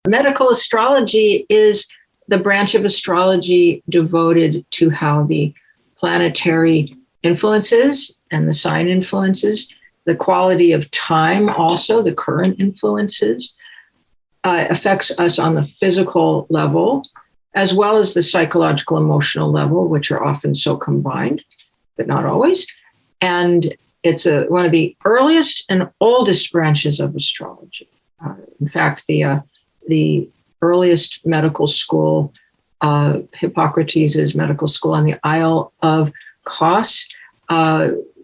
Medical astrology is the branch of astrology devoted to how the planetary influences and the sign influences, the quality of time, also the current influences, affects us on the physical level, as well as the psychological, emotional level, which are often so combined, but not always. And it's one of the earliest and oldest branches of astrology. In fact, the earliest medical school, Hippocrates' medical school on the Isle of Kos,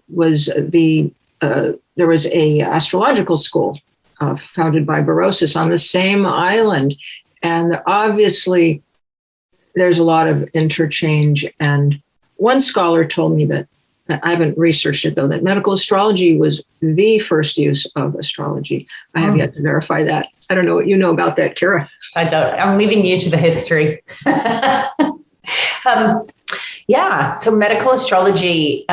was there was a astrological school founded by Berosus on the same island. And obviously, there's a lot of interchange. And one scholar told me that, I haven't researched it though, that medical astrology was the first use of astrology. I have yet to verify that. I don't know what you know about that, Kira. I don't. I'm leaving you to the history. So medical astrology,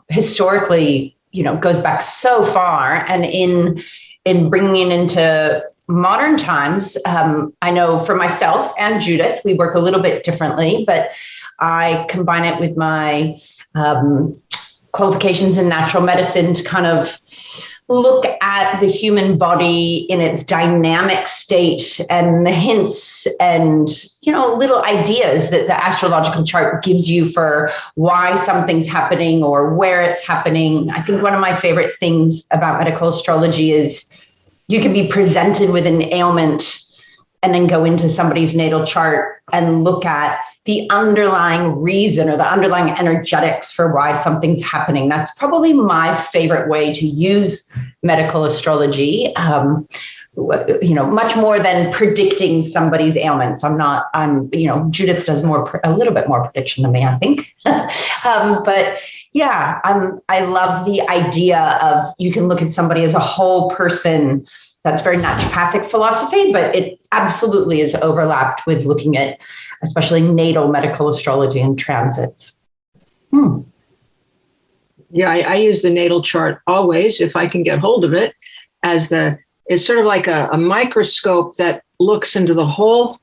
historically, goes back so far, and in bringing it into modern times, I know for myself and Judith, we work a little bit differently, but I combine it with my qualifications in natural medicine to kind of look at the human body in its dynamic state and the hints and, little ideas that the astrological chart gives you for why something's happening or where it's happening. I think one of my favorite things about medical astrology is you can be presented with an ailment and then go into somebody's natal chart and look at the underlying reason or the underlying energetics for why something's happening. That's probably my favorite way to use medical astrology, much more than predicting somebody's ailments. Judith does a little bit more prediction than me, I think. But yeah, I love the idea of you can look at somebody as a whole person. That's very naturopathic philosophy, but it absolutely is overlapped with looking at especially natal medical astrology and transits. Yeah, I use the natal chart always, if I can get hold of it, it's sort of like a microscope that looks into the whole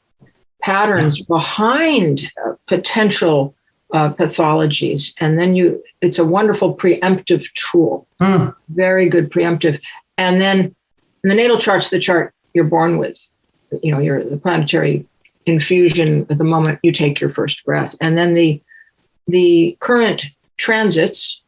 patterns behind potential pathologies. And then it's a wonderful preemptive tool, very good preemptive. And then the natal chart's the chart you're born with, the planetary infusion at the moment you take your first breath. And then the current transits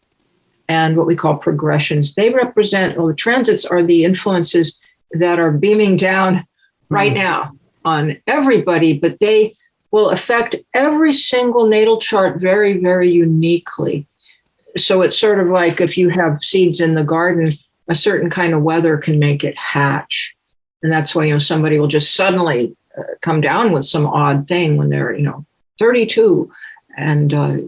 and what we call progressions, they represent, the transits are the influences that are beaming down right now on everybody, but they will affect every single natal chart very, very uniquely. So it's sort of like if you have seeds in the garden, a certain kind of weather can make it hatch. And that's why, somebody will just suddenly come down with some odd thing when they're, 32. And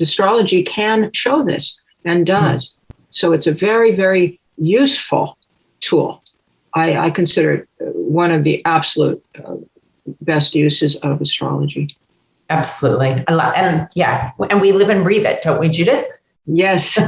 astrology can show this and does. So it's a very, very useful tool. I consider it one of the absolute best uses of astrology. Absolutely. And we live and breathe it, don't we, Judith? Yes.